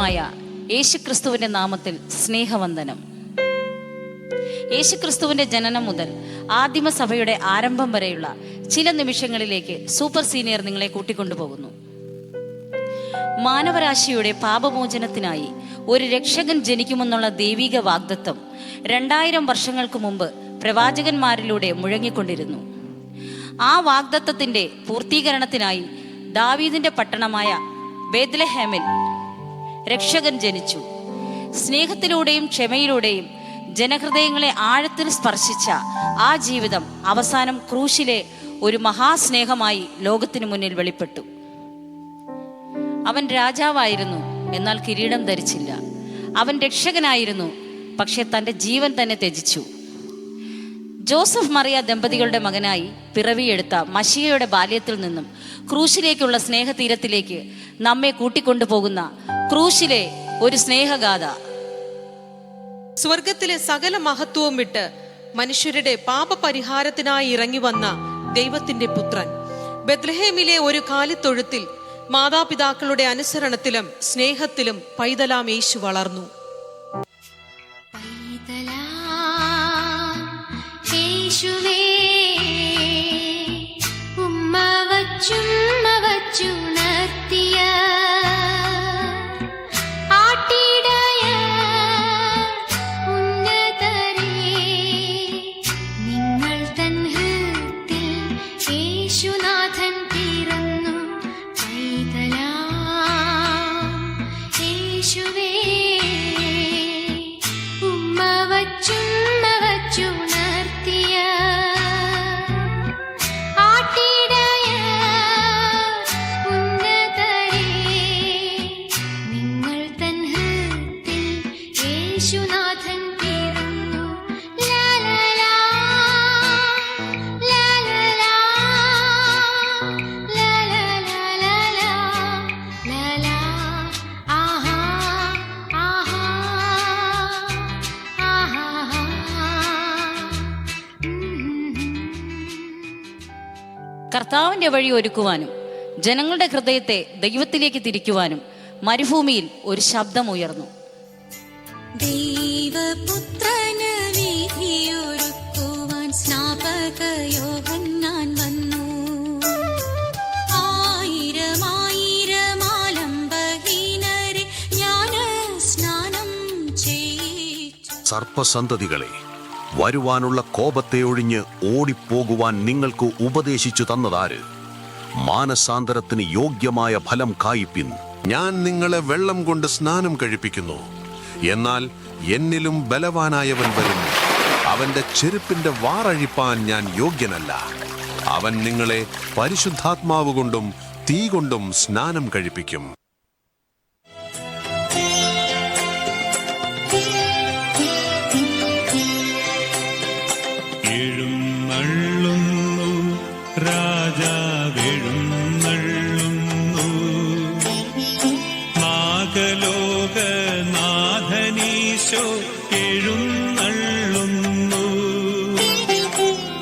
രക്ഷകനുമായ യേശുക്രിസ്തുവിന്റെ നാമത്തിൽ സ്നേഹവന്ദനം. യേശുക്രിസ്തുവിന്റെ ജനനം മുതൽ ആദിമസഭയുടെ ആരംഭം വരെയുള്ള ചില നിമിഷങ്ങളിലേക്ക് സൂപ്പർ സീനിയർ നിങ്ങളെ കൂട്ടിക്കൊണ്ടുപോകുന്നു. മാനവരാശിയുടെ പാപമോചനത്തിനായി ഒരു രക്ഷകൻ ജനിക്കുമെന്നുള്ള ദൈവിക വാഗ്ദത്തം 2000 വർഷങ്ങൾക്ക് മുമ്പ് പ്രവാചകന്മാരിലൂടെ മുഴങ്ങിക്കൊണ്ടിരുന്നു. ആ വാഗ്ദത്തത്തിന്റെ പൂർത്തീകരണത്തിനായി ദാവീദിന്റെ പട്ടണമായ ബേത്ലഹേമിൽ രക്ഷകൻ ജനിച്ചു. സ്നേഹത്തിലൂടെയും ക്ഷമയിലൂടെയും ജനഹൃദയങ്ങളെ ആഴത്തിൽ സ്പർശിച്ച ആ ജീവിതം അവസാനം ക്രൂശിലെ ഒരു മഹാസ്നേഹമായി ലോകത്തിനു മുന്നിൽ വെളിപ്പെട്ടു. അവൻ രാജാവായിരുന്നു, എന്നാൽ കിരീടം ധരിച്ചില്ല. അവൻ രക്ഷകനായിരുന്നു, പക്ഷെ തൻ്റെ ജീവൻ തന്നെ ത്യജിച്ചു. ജോസഫ് മറിയ ദമ്പതികളുടെ മകനായി പിറവിയെടുത്ത മശിഹയുടെ ബാല്യത്തിൽ നിന്നും ക്രൂശിലേക്കുള്ള സ്നേഹതീരത്തിലേക്ക് നമ്മെ കൂട്ടിക്കൊണ്ടുപോകുന്ന ക്രൂശിലെ ഒരു സ്നേഹഗാഥ. സ്വർഗത്തിലെ സകല മഹത്വവും വിട്ട് മനുഷ്യരുടെ പാപപരിഹാരത്തിനായി ഇറങ്ങി വന്ന ദൈവത്തിന്റെ പുത്രൻ ബെത്ലഹേമിലെ ഒരു കാലിത്തൊഴുത്തിൽ മാതാപിതാക്കളുടെ അനുസരണത്തിലും സ്നേഹത്തിലും പൈതലാം യേശു വളർന്നു. കർത്താവിന്റെ വഴി ഒരുക്കുവാനും ജനങ്ങളുടെ ഹൃദയത്തെ ദൈവത്തിലേക്ക് തിരിക്കുവാനും മരുഭൂമിയിൽ ഒരു ശബ്ദമുയർന്നു. ദൈവപുത്രന് വീഥിയൊരുക്കുവാൻ സ്നാപക യോഹന്നാൻ വന്നു. 1000 ആലംബഹീനരെ ജ്ഞാനസ്നാനം ചെയ്യിച്ചു. സർപ്പസന്തതികളെ, വരുവാനുള്ള കോപത്തെ ഒഴിഞ്ഞ് ഓടിപ്പോകുവാൻ നിങ്ങൾക്ക് ഉപദേശിച്ചു തന്നതാര്? മാനസാന്തരത്തിന് യോഗ്യമായ ഫലം കായിപ്പിൻ. ഞാൻ നിങ്ങളെ വെള്ളം കൊണ്ട് സ്നാനം കഴിപ്പിക്കുന്നു, എന്നാൽ എന്നിലും ബലവാനായവൻ വരുന്നു. അവന്റെ ചെരുപ്പിന്റെ വാറഴിപ്പാൻ ഞാൻ യോഗ്യനല്ല. അവൻ നിങ്ങളെ പരിശുദ്ധാത്മാവ് കൊണ്ടും തീ കൊണ്ടും സ്നാനം കഴിപ്പിക്കും. നാഗലോകനാഥനീശോ എഴുന്നള്ളുന്നു.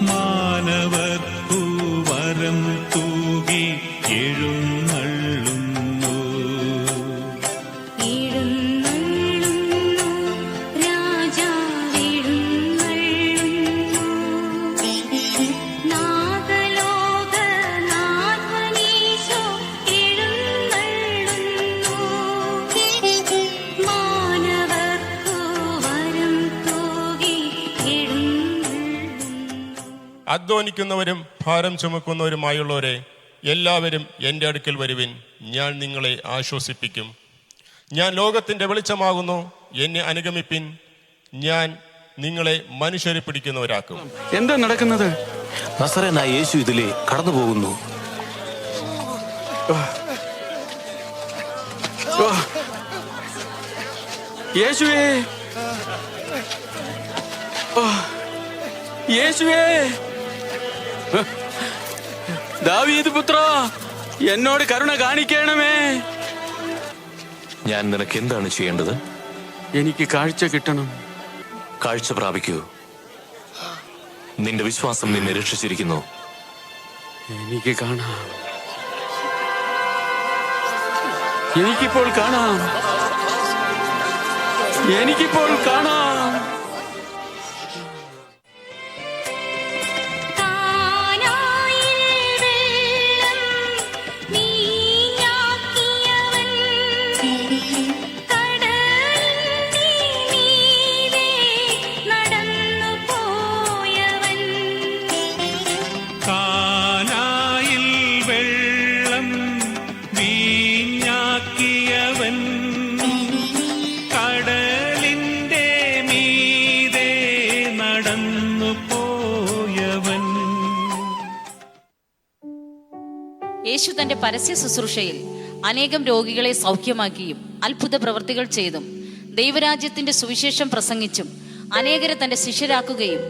മാനവർക്കു വരം തൂകി എഴുന്നള്ളുന്നു. അധ്വാനിക്കുന്നവരും ഭാരം ചുമക്കുന്നവരുമായുള്ളവരെ എല്ലാവരും എൻ്റെ അടുക്കൽ വരുവിൻ, ഞാൻ നിങ്ങളെ ആശ്വസിപ്പിക്കും. ഞാൻ ലോകത്തിൻ്റെ വെളിച്ചമാകുന്നു, എന്നെ അനുഗമിപ്പിൻ, ഞാൻ നിങ്ങളെ മനുഷ്യരെ പിടിക്കുന്നവരാക്കും. എന്താ നടക്കുന്നത്? നസറേനായ യേശു ഇതിലെ കടന്നു പോകുന്നു. യേശുവേ, യേശുവേ, ദാവീദ് പുത്ര, എന്നോട് കരുണ കാണിക്കണമേ. ഞാൻ നിനക്ക് എന്താണ് ചെയ്യേണ്ടത്? എനിക്ക് കാഴ്ച കിട്ടണം. കാഴ്ച പ്രാപിക്കൂ. നിന്റെ വിശ്വാസം നിന്നെ രക്ഷിച്ചിരിക്കുന്നു. എനിക്ക് കാണാം, എനിക്കിപ്പോൾ കാണാം. എനിക്കിപ്പോൾ കാണാം. കാനായിൽ വെള്ളം വീഞ്ഞാക്കിയവൻ, കടലിന്റെ മീതെ നടന്നു പോയവൻ. കാനായിൽ വെള്ളം വീഞ്ഞാക്കിയവൻ, കടലിന്റെ മീതെ നടന്നു പോയവൻ. യേശു തന്റെ പരസ്യ ശുശ്രൂഷയിൽ അനേകം രോഗികളെ സൗഖ്യമാക്കിയും അത്ഭുത പ്രവൃത്തികൾ ചെയ്തും ദൈവരാജ്യത്തിന്റെ സുവിശേഷം പ്രസംഗിച്ചും അനേകരെ തന്റെ ശിഷ്യരാക്കുകയും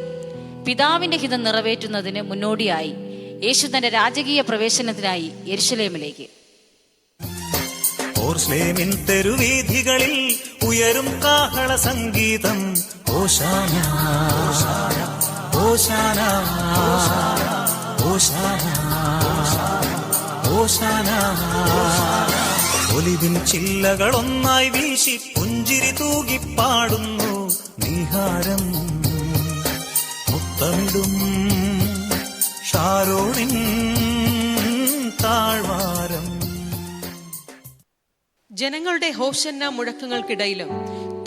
പിതാവിന്റെ ഹിതം നിറവേറ്റുന്നതിന് മുന്നോടിയായി യേശു തന്റെ രാജകീയ പ്രവേശനത്തിനായി യെരുശലേമിലേക്ക്. ഓർശ്ലേമിൻ തെരുവീഥികളിൽ ഉയരും കാഹള സംഗീതം. ഓശാന ഓശാന ഓശാന ഓശാന. ഒലിവിൻ ചില്ലകളൊന്നായി വീശി പുഞ്ചിരി തൂകിപ്പാടുന്നു നീഹാരം. മുത്തമിടും ഷാരോണിൻ താഴ്വാരം. ജനങ്ങളുടെ ഹോശന്ന മുഴക്കങ്ങൾക്കിടയിലും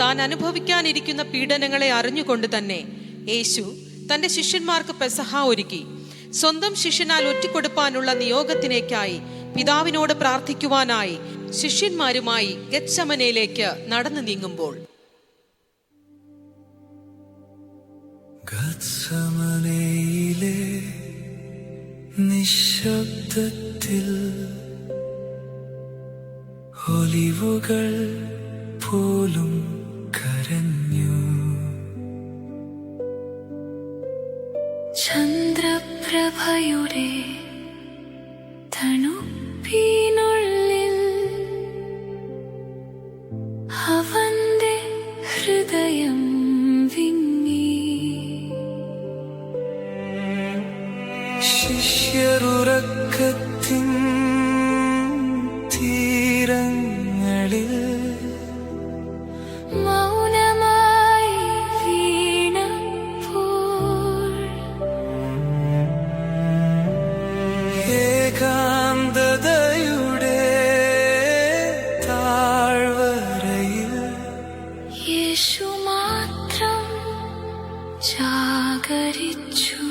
താൻ അനുഭവിക്കാനിരിക്കുന്ന പീഡനങ്ങളെ അറിഞ്ഞുകൊണ്ട് തന്നെ യേശു തന്റെ ശിഷ്യന്മാർക്ക് പെസഹ ഒരുക്കി. സ്വന്തം ശിഷ്യനാൽ ഒറ്റിക്കൊടുപ്പാനുള്ള നിയോഗത്തിനേക്കായി പിതാവിനോട് പ്രാർത്ഥിക്കുവാനായി ശിഷ്യന്മാരുമായി ഗെത്സമനയിലേക്ക് നടന്നു നീങ്ങുമ്പോൾ ഗത്സമനയിലെ നിശബ്ദത്തിൽ ഒലിവുകൾ പോലും കരഞ്ഞു. ചന്ദ്രപ്രഭയുടെ തണുപ്പിനുള്ളിൽ അവന്റെ ഹൃദയം വിങ്ങി. ശിഷ്യരുറക്കത്തിൻ തീരങ്ങളിൽ മൗനമായി വീണപ്പോൾ ഏകാന്തതയുടെ താഴ്വരയിൽ യേശു മാത്രം ജാഗരിച്ചു.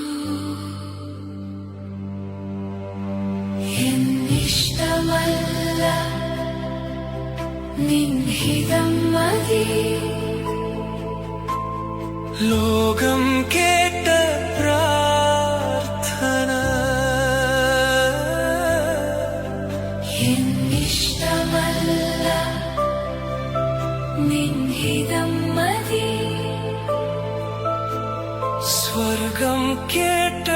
എന്നിഷ്ടമല്ല നിൻഹിതം മതി. ലോകം കേട്ട പ്രാർത്ഥന. എന്നിഷ്ടമല്ല നിൻഹിതം മതി. സ്വർഗം കേട്ട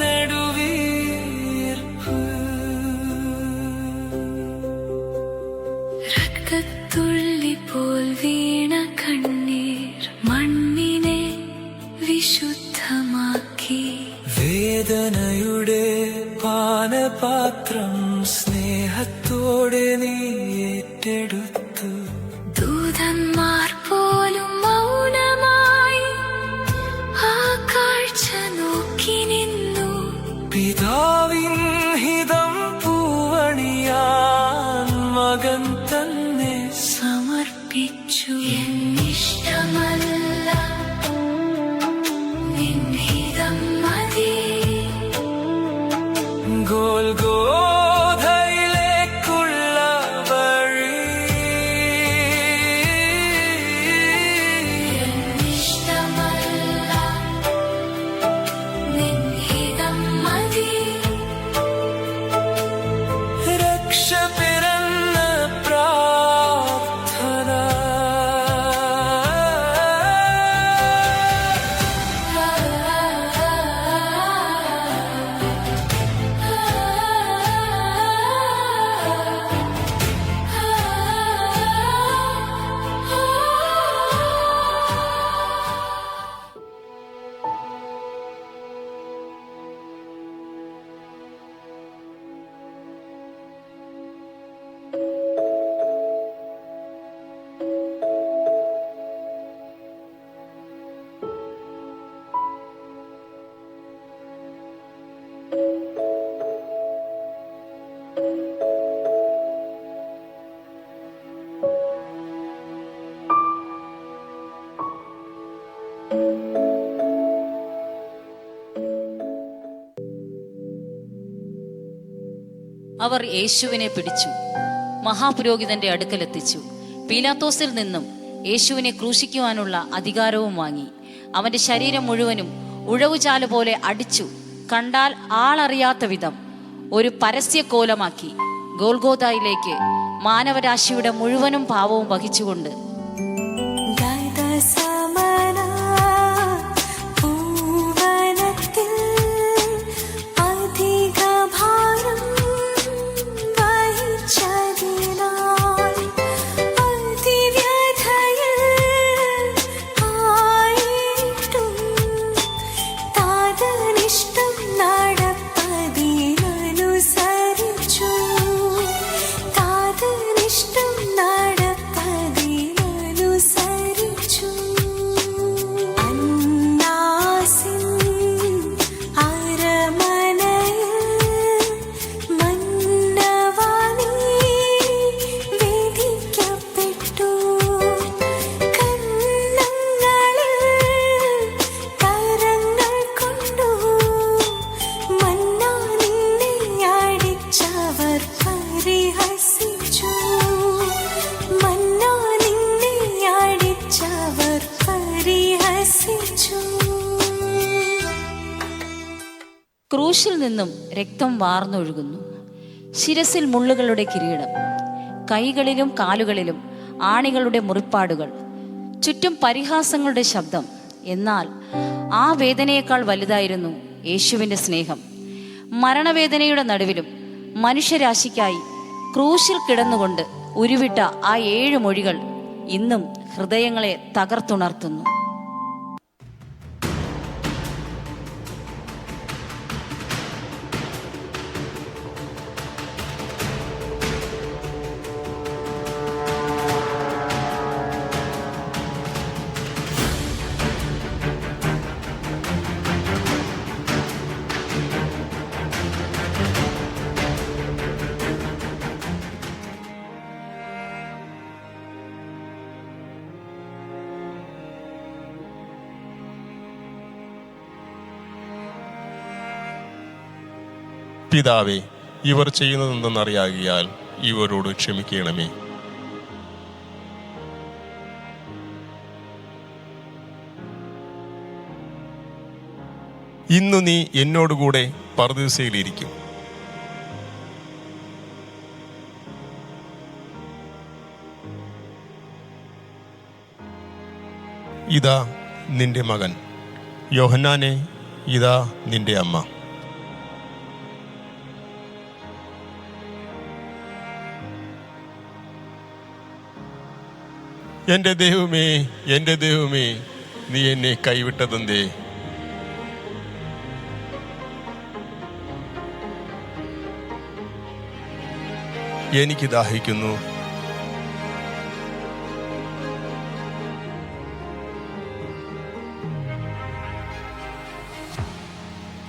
നെടുവീർപ്പ്. രക്തത്തുള്ളി പോൽ വീണ കണ്ണീർ മണ്ണിനെ വിശുദ്ധമാക്കി. വേദനയുടെ പാനപാത്രം സ്നേഹത്തോടെ നീ ഏറ്റെടുത്തു. ദൂതന്മാർ പോലും മൗനമായി ആ കാഴ്ച നോക്കി നിന്നു. പിതാവിൻ ഹിതം പൂവണിയാൻ മകൻ തന്നെ സമർപ്പിച്ചു. എന്നിഷ്ടമല്ല നിൻഹിതം മതി. ഗോൽഗോഥയിലേക്കുള്ള വഴി. എന്നിഷ്ടമല്ല നിൻഹിതം മതി. രക്ഷ പിറന്ന പ്രാർത്ഥന. അവർ യേശുവിനെ പിടിച്ചു മഹാപുരോഹിതന്റെ അടുക്കലെത്തിച്ചു. പീലാത്തോസിൽ നിന്നും യേശുവിനെ ക്രൂശിക്കുവാനുള്ള അധികാരവും വാങ്ങി. അവന്റെ ശരീരം മുഴുവനും ഉഴവുചാല് പോലെ അടിച്ചു കണ്ടാൽ ആളറിയാത്ത വിധം ഒരു പരസ്യക്കോലമാക്കി ഗോൽഗോഥായിലേക്ക് മാനവരാശിയുടെ മുഴുവനും പാവവും വഹിച്ചുകൊണ്ട് ക്രൂശിൽ നിന്നും രക്തം വാർന്നൊഴുകുന്നു. ശിരസിൽ മുള്ളുകളുടെ കിരീടം, കൈകളിലും കാലുകളിലും ആണികളുടെ മുറിപ്പാടുകൾ, ചുറ്റും പരിഹാസങ്ങളുടെ ശബ്ദം. എന്നാൽ ആ വേദനയേക്കാൾ വലുതായിരുന്നു യേശുവിൻ്റെ സ്നേഹം. മരണവേദനയുടെ നടുവിലും മനുഷ്യരാശിക്കായി ക്രൂശിൽ കിടന്നുകൊണ്ട് ഉരുവിട്ട ആ 7 മൊഴികൾ ഇന്നും ഹൃദയങ്ങളെ തകർത്തുണർത്തുന്നു. പിതാവേ, ഇവർ ചെയ്യുന്നതെന്തെന്നറിയാകിയാൽ ഇവരോട് ക്ഷമിക്കണമേ. ഇന്നു നീ എന്നോടുകൂടെ പർദീസയിലിരിക്കും. ഇതാ നിന്റെ മകൻ. യോഹന്നാനെ, ഇതാ നിന്റെ അമ്മ. എൻ്റെ ദൈവമേ, എൻ്റെ ദൈവമേ, നീ എന്നെ കൈവിട്ടതെന്തേ? എനിക്ക് ദാഹിക്കുന്നു.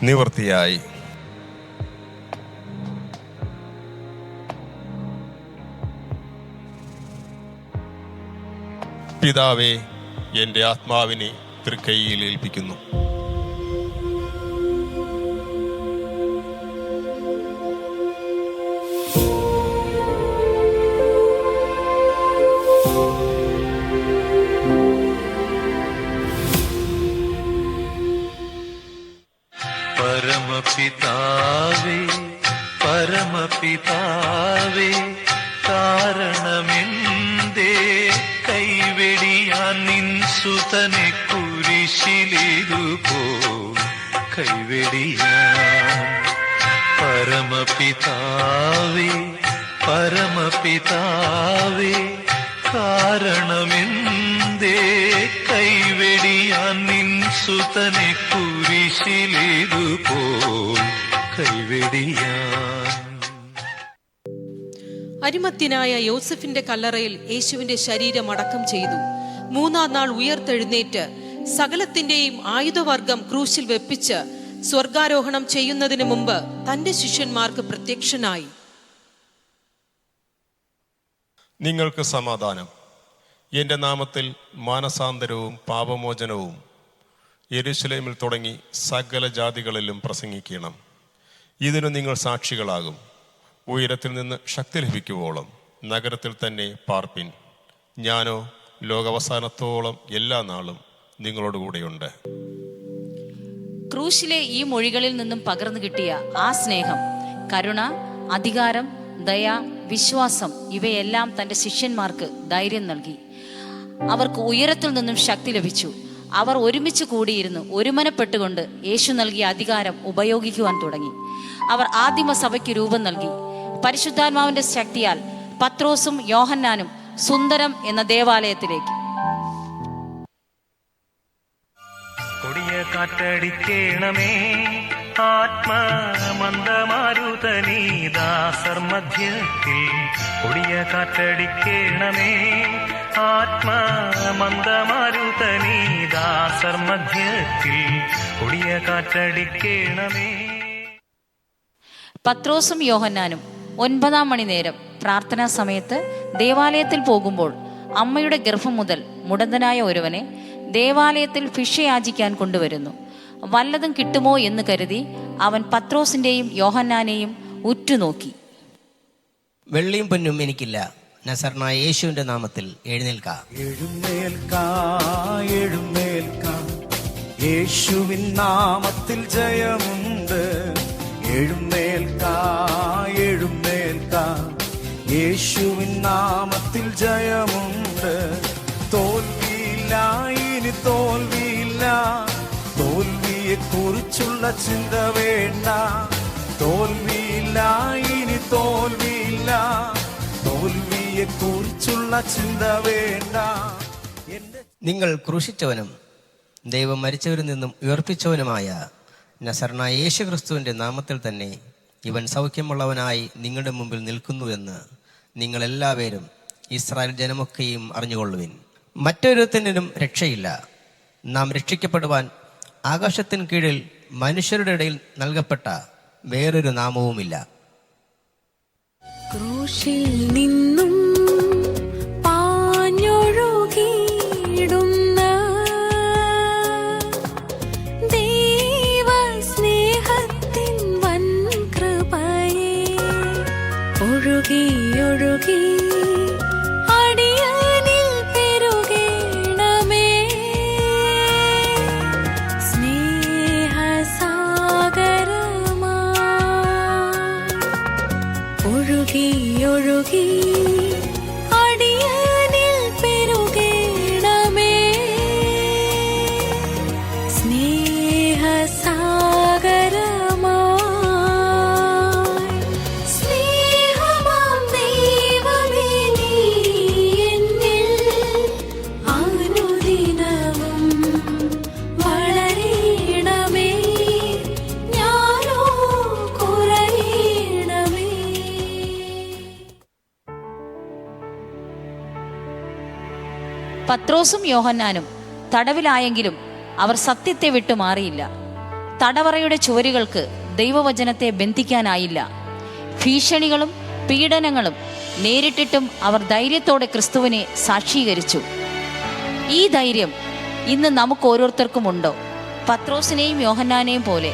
നിവൃത്തിയായി. പിതാവേ, എൻ്റെ ആത്മാവിനെ തൃക്കൈയിൽ ഏൽപ്പിക്കുന്നു. പരമപിതാവേ, പരമപിതാവേ, കാരണമെന്തേ കൈവെടിയാൻ നിൻ സുതനെ കുരിശിലിതുപോ കൈവെടിയാൻ. പരമപിതാവേ, പരമപിതാവേ, കാരണമെന്തേ കൈവെടിയാൻ നിൻ സുതനെ കുരിശിലിതുപോ കൈവെടിയാൻ. അരിമത്യനായ യോസഫിന്റെ കല്ലറയിൽ യേശുവിന്റെ ശരീരം അടക്കം ചെയ്തു. 3-ാം നാൾ ഉയർത്തെഴുന്നേറ്റ് സകലത്തിന്റെയും ആയുധവർഗം ക്രൂശിൽ വെപ്പിച്ച് സ്വർഗാരോഹണം ചെയ്യുന്നതിന് മുമ്പ് തന്റെ ശിഷ്യന്മാർക്ക് പ്രത്യക്ഷനായി. നിങ്ങൾക്ക് സമാധാനം. എൻ്റെ നാമത്തിൽ മാനസാന്തരവും പാപമോചനവും യെരൂശലേമിൽ തുടങ്ങി സകല ജാതികളിലും പ്രസംഗിക്കണം. ഇതിനു നിങ്ങൾ സാക്ഷികളാകും. ഉയരത്തിൽ നിന്ന് ശക്തി ലഭിക്കുവോളം നഗരത്തിൽ തന്നെ പാർപ്പിൻ. ഞാനോ ലോകാവസാനത്തോളം എല്ലാ നാളും നിങ്ങളോടുകൂടെയുണ്ട്. ക്രൂശിലെ ഈ മൊഴികളിൽ നിന്നും പകർന്നു കിട്ടിയ ആ സ്നേഹം, കരുണ, അധികാരം, ദയ, വിശ്വാസം ഇവയെല്ലാം തൻ്റെ ശിഷ്യന്മാർക്ക് ധൈര്യം നൽകി. അവർക്ക് ഉയരത്തിൽ നിന്നും ശക്തി ലഭിച്ചു. അവർ ഒരുമിച്ച് കൂടിയിരുന്ന് ഒരുമനപ്പെട്ടുകൊണ്ട് യേശു നൽകിയ അധികാരം ഉപയോഗിക്കുവാൻ തുടങ്ങി. അവർ ആദിമസഭയ്ക്ക് രൂപം നൽകി. പരിശുദ്ധാത്മാവിന്റെ ശക്തിയാൽ പത്രോസും യോഹന്നാനും സുന്ദരം എന്ന ദേവാലയത്തിലേക്ക്. കൊടിയ കാറ്റടിക്കേണമേ ആത്മമന്ദമാരുതനീദാസർ മധ്യത്തിൽ. കൊടിയ കാറ്റടിക്കേണമേ ആത്മമന്ദമാരുതനീദാസർ മധ്യത്തിൽ. കൊടിയ കാറ്റടിക്കേണമേ. പത്രോസും യോഹന്നാനും 9-ാം മണി നേരം പ്രാർത്ഥനാ സമയത്ത് ദേവാലയത്തിൽ പോകുമ്പോൾ അമ്മയുടെ ഗർഭം മുതൽ മുടന്തനായ ഒരുവനെ ദേവാലയത്തിൽ ഭിക്ഷയാചിക്കാൻ കൊണ്ടുവരുന്നു. വല്ലതും കിട്ടുമോ എന്ന് കരുതി അവൻ പത്രോസിന്റെയും യോഹന്നാനെയും ഉറ്റുനോക്കി. വെള്ളിയും പൊന്നും എനിക്കില്ല, നസറനായ യേശുവിന്റെ നാമത്തിൽ എഴുന്നേൽക്കാം. എഴുന്നേൽക്കാം, യേശുവിൻ നാമത്തിൽ ജയമുണ്ട്. എഴുന്നേൽക്കാം, യേശുവിൻ നാമത്തിൽ ജയമുണ്ട്. തോൽവിയില്ല, ഇനി തോൽവിയില്ല. തോൽവിയെ കുറിച്ചുള്ള ചിന്ത വേണ്ട. തോൽവിയില്ല, ഇനി തോൽവിയില്ല. തോൽവിയെ കുറിച്ചുള്ള ചിന്ത വേണ്ട. നിങ്ങൾ ക്രൂശിച്ചവനും ദൈവം മരിച്ചവരിൽ നിന്നും ഉയർപ്പിച്ചവനുമായ നസറനായ യേശു ക്രിസ്തുവിന്റെ നാമത്തിൽ തന്നെ ഇവൻ സൗഖ്യമുള്ളവനായി നിങ്ങളുടെ മുമ്പിൽ നിൽക്കുന്നുവെന്ന് നിങ്ങളെല്ലാവരും ഇസ്രായേൽ ജനമൊക്കെയും അറിഞ്ഞുകൊള്ളുവിൻ. മറ്റൊരുത്തനും രക്ഷയില്ല. നാം രക്ഷിക്കപ്പെടുവാൻ ആകാശത്തിന് കീഴിൽ മനുഷ്യരുടെ ഇടയിൽ നൽകപ്പെട്ട വേറൊരു നാമവുമില്ല. ക്രൂശിൽ നിന്നും പാഞ്ഞൊഴുകിയിടുന്ന ദൈവസ്നേഹത്തിൻ വൻ കൃപയെ ഒഴുകി ഒഴുകി അടിയാനിൽ പെരുകേണമേ. സ്നേഹസാഗരമായി ഒഴുകി ഒഴുകി അടിയാനിൽ പെരുകേണമേ. സ്നേഹസാഗരമായി സ്നേഹമാം ദൈവമേ, നീ എന്നിൽ അനുദിനവും വളരണമേ. ഞാനോ കുറയണമേ. പത്രോസും യോഹന്നാനും തടവിലായെങ്കിലും അവർ സത്യത്തെ വിട്ടു മാറിയില്ല. തടവറയുടെ ചുവരുകൾക്ക് ദൈവവചനത്തെ ബന്ധിക്കാനായില്ല. ഭീഷണികളും പീഡനങ്ങളും നേരിട്ടിട്ടും അവർ ധൈര്യത്തോടെ ക്രിസ്തുവിനെ സാക്ഷീകരിച്ചു. ഈ ധൈര്യം ഇന്ന് നമുക്ക് ഓരോരുത്തർക്കും ഉണ്ടോ? പത്രോസിനെയും യോഹന്നാനെയും പോലെ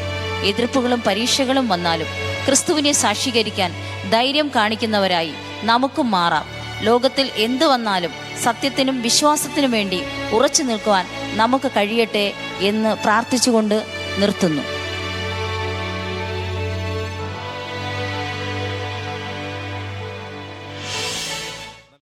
എതിർപ്പുകളും പരീക്ഷകളും വന്നാലും ക്രിസ്തുവിനെ സാക്ഷീകരിക്കാൻ ധൈര്യം കാണിക്കുന്നവരായി നമുക്കും മാറാം. ലോകത്തിൽ എന്തു വന്നാലും സത്യത്തിനും വിശ്വാസത്തിനും വേണ്ടി ഉറച്ചു നിൽക്കുവാൻ നമുക്ക് കഴിയട്ടെ എന്ന് പ്രാർത്ഥിച്ചുകൊണ്ട് നിർത്തുന്നു.